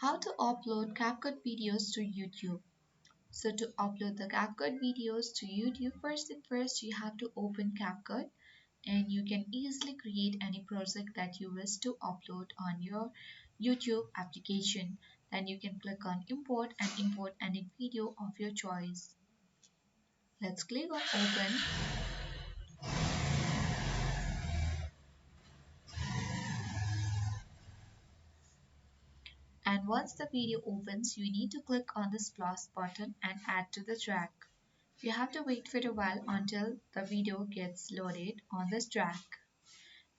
How to upload CapCut videos to YouTube. So to upload the CapCut videos to YouTube, first you have to open CapCut and you can easily create any project that you wish to upload on your YouTube application. Then you can click on import and import any video of your choice. Let's click on open. And once the video opens, you need to click on this plus button and add to the track. You have to wait for a while until the video gets loaded on this track.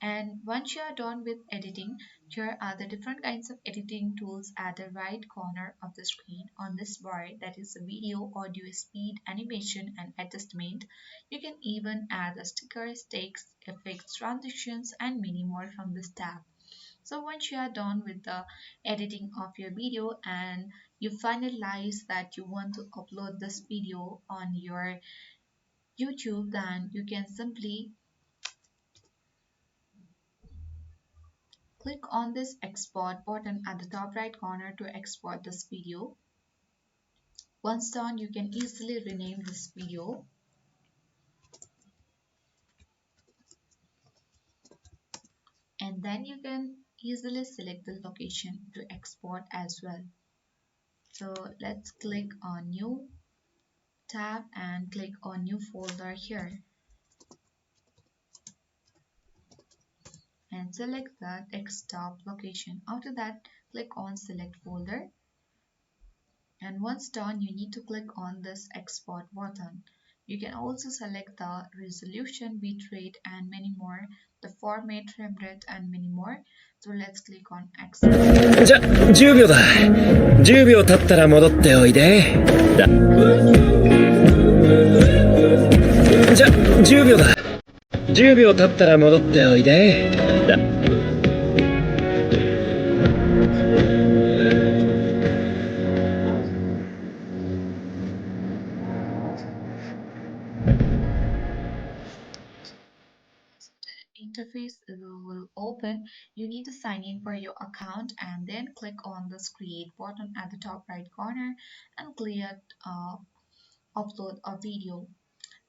And once you are done with editing, here are the different kinds of editing tools at the right corner of the screen on this bar, that is the video, audio, speed, animation and adjustment. You can even add the stickers, text, effects, transitions and many more from this tab. So once you are done with the editing of your video and you finalize that you want to upload this video on your YouTube, then you can simply click on this export button at the top right corner to export this video. Once done, you can easily rename this video and then you can easily select the location to export as well. So let's click on new tab and click on new folder here and select the desktop location. After that, click on select folder, and once done you need to click on this export button. You can also select the resolution, bitrate and many more, the format, frame rate and many more. So let's click on export. じゃ、10秒だ。10秒経ったら戻っておいで。じゃ、10秒だ。10秒経ったら戻っておいで。Interface will open. You need to sign in for your account and then click on this create button at the top right corner and click upload a video.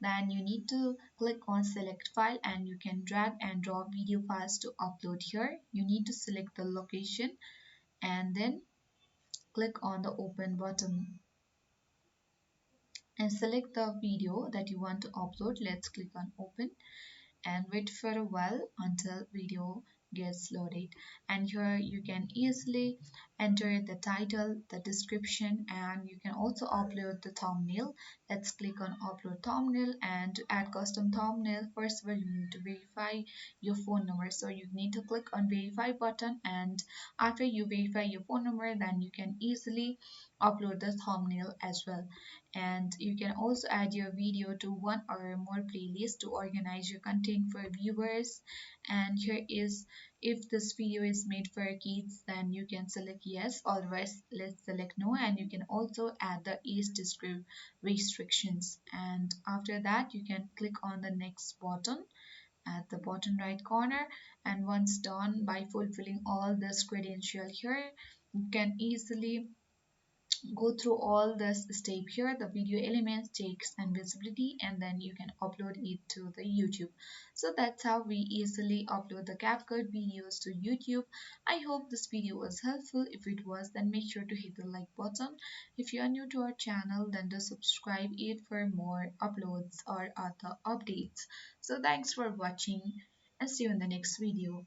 Then you need to click on select file and you can drag and drop video files to upload here. You need to select the location and then click on the open button and select the video that you want to upload. Let's click on open and wait for a while until video gets loaded. And here you can easily enter the title, the description, and you can also upload the thumbnail. Let's click on upload thumbnail, and to add custom thumbnail, first of all you need to verify your phone number. So you need to click on verify button, and after you verify your phone number, then you can easily upload the thumbnail as well. And you can also add your video to one or more playlists to organize your content for viewers. And here is, if this video is made for kids, then you can select yes, otherwise let's select no. And you can also add the age restrictions, and after that you can click on the next button at the bottom right corner. And once done by fulfilling all this credential here, you can easily go through all this step here, the video elements, text and visibility, and then you can upload it to the YouTube. So that's how we easily upload the CapCut videos to YouTube. I hope this video was helpful. If it was, then make sure to hit the like button. If you are new to our channel, then do subscribe it for more uploads or other updates. So thanks for watching and see you in the next video.